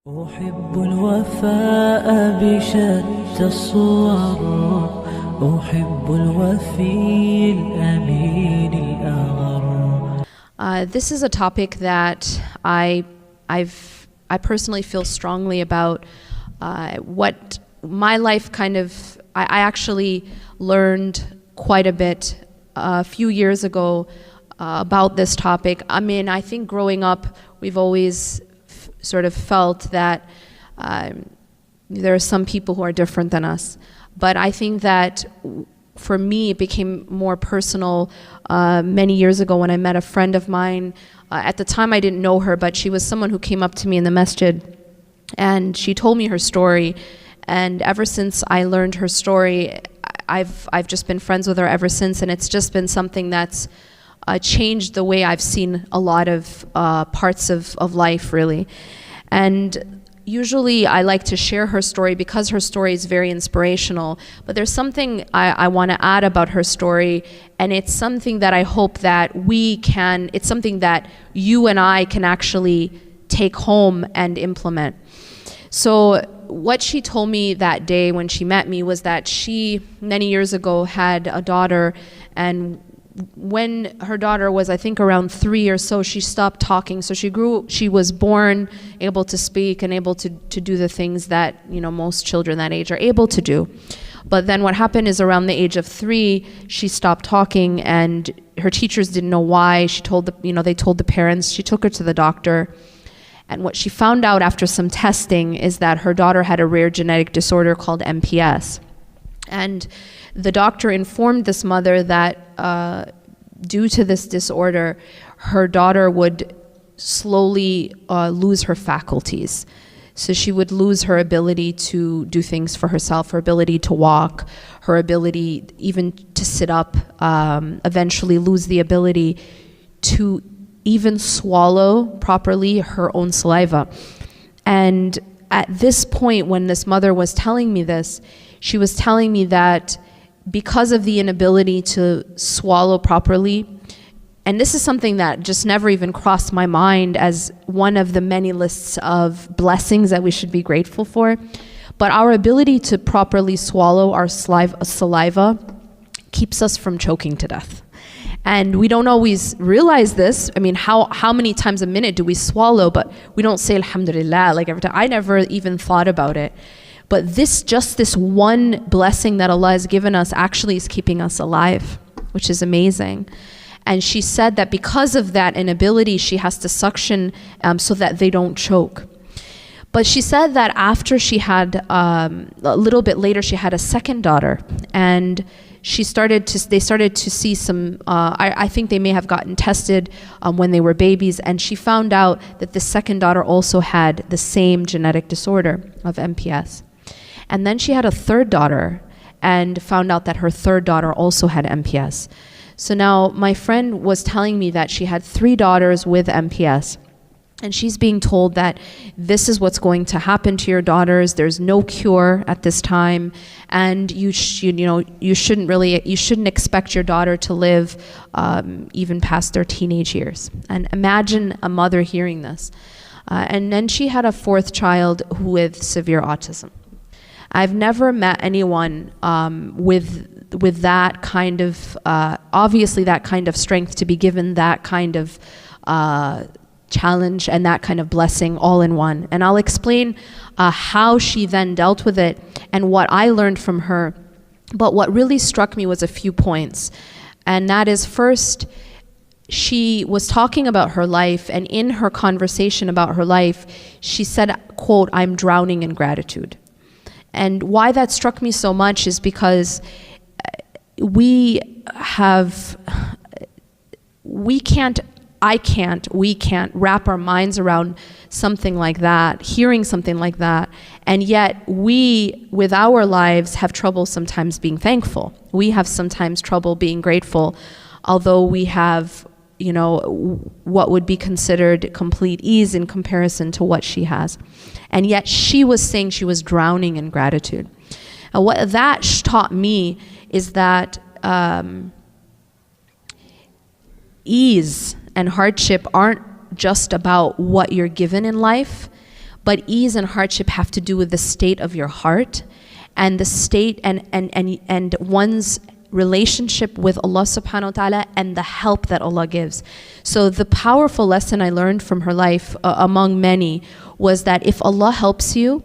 أحب الوفاء بشتى الصور. أحب الوفي الأمين الأغر. This is a topic that I personally feel strongly about. What my life I actually learned quite a bit a few years ago about this topic. I mean, I think growing up, we've always sort of felt that there are some people who are different than us. But I think that for me, it became more personal many years ago when I met a friend of mine. At the time, I didn't know her, but she was someone who came up to me in the masjid, and she told me her story. And ever since I learned her story, I've just been friends with her ever since, and it's just been something that's changed the way I've seen a lot of parts of life, really. And usually I like to share her story because her story is very inspirational, but there's something I want to add about her story, and it's something that I hope that it's something that you and I can actually take home and implement. So what she told me that day when she met me was that she, many years ago, had a daughter, and when her daughter was, I think, around 3 or so, she stopped talking. So she was born able to speak and able to do the things that, most children that age are able to do. But then what happened is around the age of 3, she stopped talking, and her teachers didn't know why. They told the parents. She took her to the doctor. And what she found out after some testing is that her daughter had a rare genetic disorder called MPS. And the doctor informed this mother that due to this disorder, her daughter would slowly lose her faculties. So she would lose her ability to do things for herself, her ability to walk, her ability even to sit up, eventually lose the ability to even swallow properly her own saliva. And at this point, when this mother was telling me this, she was telling me that because of the inability to swallow properly, and this is something that just never even crossed my mind as one of the many lists of blessings that we should be grateful for, but our ability to properly swallow our saliva keeps us from choking to death. And we don't always realize this. I mean, how many times a minute do we swallow, but we don't say alhamdulillah like every time. I never even thought about it. But this one blessing that Allah has given us actually is keeping us alive, which is amazing. And she said that because of that inability, she has to suction so that they don't choke. But she said that after she had, a little bit later, she had a second daughter, and they started to see some, I think they may have gotten tested when they were babies, and she found out that the second daughter also had the same genetic disorder of MPS. And then she had a third daughter and found out that her third daughter also had MPS. So now my friend was telling me that she had 3 daughters with MPS. And she's being told that this is what's going to happen to your daughters. There's no cure at this time, and you shouldn't expect your daughter to live even past their teenage years. And imagine a mother hearing this. And then she had a 4th child with severe autism. I've never met anyone with that kind of obviously that kind of strength to be given that kind of challenge and that kind of blessing all in one. And I'll explain how she then dealt with it and what I learned from her. But what really struck me was a few points. And that is, first, she was talking about her life, and in her conversation about her life, she said, quote, "I'm drowning in gratitude." And why that struck me so much is because we can't wrap our minds around something like that, hearing something like that, and yet we, with our lives, have trouble sometimes being thankful. We have sometimes trouble being grateful, although we have, what would be considered complete ease in comparison to what she has. And yet she was saying she was drowning in gratitude. And what that taught me is that ease and hardship aren't just about what you're given in life, But ease and hardship have to do with the state of your heart and the state and one's relationship with Allah subhanahu wa ta'ala and the help that Allah gives. So the powerful lesson I learned from her life, among many, was that if Allah helps you,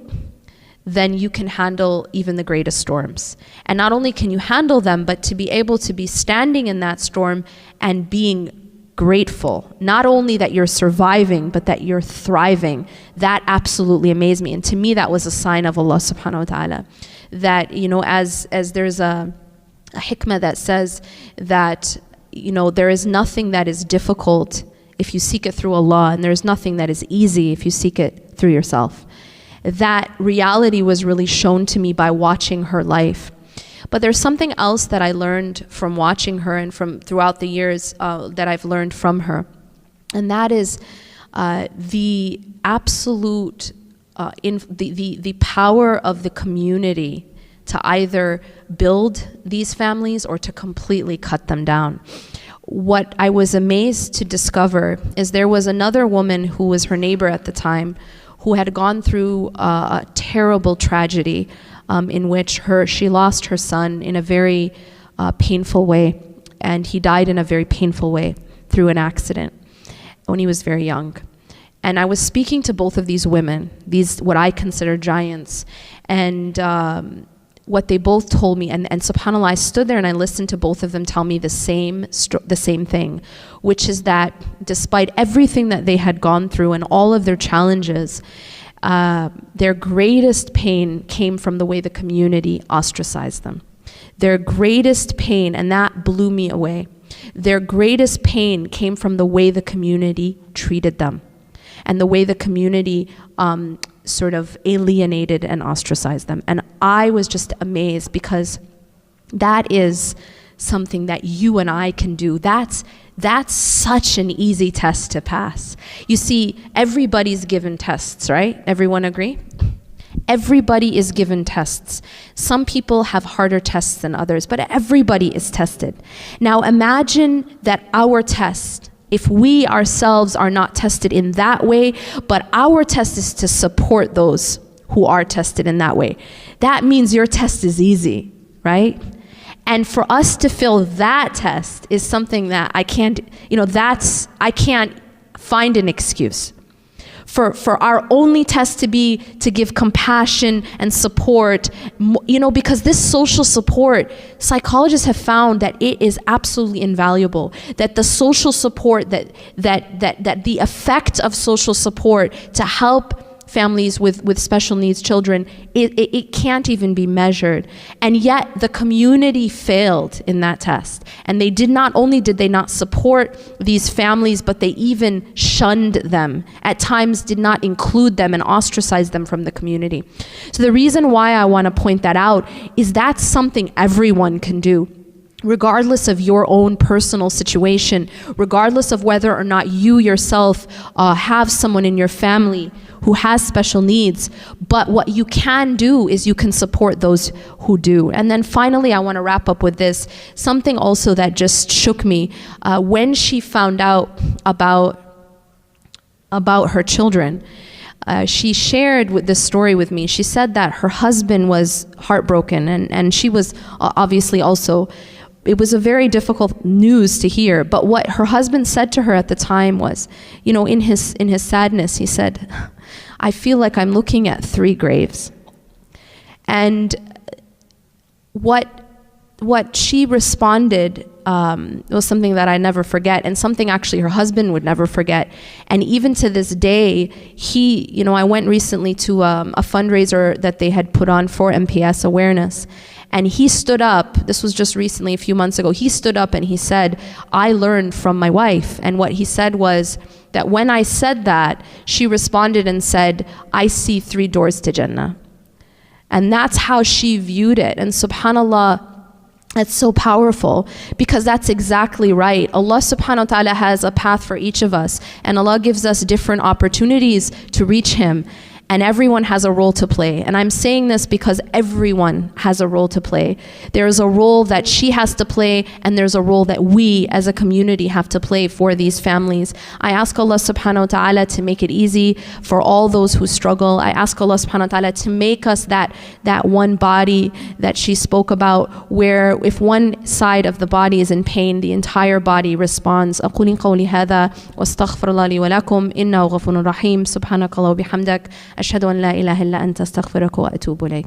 then you can handle even the greatest storms. And not only can you handle them, but to be able to be standing in that storm and being grateful, not only that you're surviving, but that you're thriving, that absolutely amazed me. And to me, that was a sign of Allah subhanahu wa ta'ala. That, as there's a hikmah that says that, there is nothing that is difficult if you seek it through Allah, and there's nothing that is easy if you seek it through yourself. That reality was really shown to me by watching her life. But there's something else that I learned from watching her and from throughout the years that I've learned from her. And that is the absolute, the power of the community to either build these families or to completely cut them down. What I was amazed to discover is there was another woman who was her neighbor at the time who had gone through a terrible tragedy in which she lost her son in a very painful way, and he died in a very painful way through an accident when he was very young. And I was speaking to both of these women, these what I consider giants, and what they both told me, and subhanAllah, I stood there and I listened to both of them tell me the same thing, which is that despite everything that they had gone through and all of their challenges, their greatest pain came from the way the community ostracized them. Their greatest pain, and that blew me away, their greatest pain came from the way the community treated them and the way the community sort of alienated and ostracized them. And I was just amazed, because that is something that you and I can do. That's such an easy test to pass. You see, everybody's given tests, right? Everyone agree? Everybody is given tests. Some people have harder tests than others, but everybody is tested. Now imagine that our test, if we ourselves are not tested in that way, but our test is to support those who are tested in that way. That means your test is easy, right? And for us to fail that test is something that I can't find an excuse. For our only test to be to give compassion and support, because this social support, psychologists have found that it is absolutely invaluable. That the social support, that the effect of social support to help families with special needs children, it can't even be measured. And yet the community failed in that test. And they not only did they not support these families, but they even shunned them. At times did not include them and ostracized them from the community. So the reason why I want to point that out is that's something everyone can do, regardless of your own personal situation, regardless of whether or not you yourself have someone in your family who has special needs. But what you can do is you can support those who do. And then finally, I want to wrap up with this, something also that just shook me. When she found out about her children, she shared this story with me. She said that her husband was heartbroken, and she was obviously also. It was a very difficult news to hear, but what her husband said to her at the time was, in his sadness, he said, "I feel like I'm looking at 3 graves." And what she responded was something that I never forget, and something actually her husband would never forget. And even to this day, I went recently to a fundraiser that they had put on for MPS awareness. And he stood up, this was just recently, a few months ago, he stood up and he said, "I learned from my wife." And what he said was that when I said that, she responded and said, "I see 3 doors to Jannah." And that's how she viewed it. And subhanAllah, that's so powerful, because that's exactly right. Allah subhanahu wa ta'ala has a path for each of us, and Allah gives us different opportunities to reach Him. and everyone has a role to play. And I'm saying this because everyone has a role to play. There's a role that she has to play, and there's a role that we as a community have to play for these families. I ask Allah subhanahu wa ta'ala to make it easy for all those who struggle. I ask Allah subhanahu wa ta'ala to make us that one body that she spoke about, where if one side of the body is in pain, the entire body responds. أقول قولي هذا واستغفر الله لي ولكم إنه غفور رحيم. سبحانك اللهم وبحمدك أشهد أن لا إله إلا أنت أستغفرك وأتوب إليك.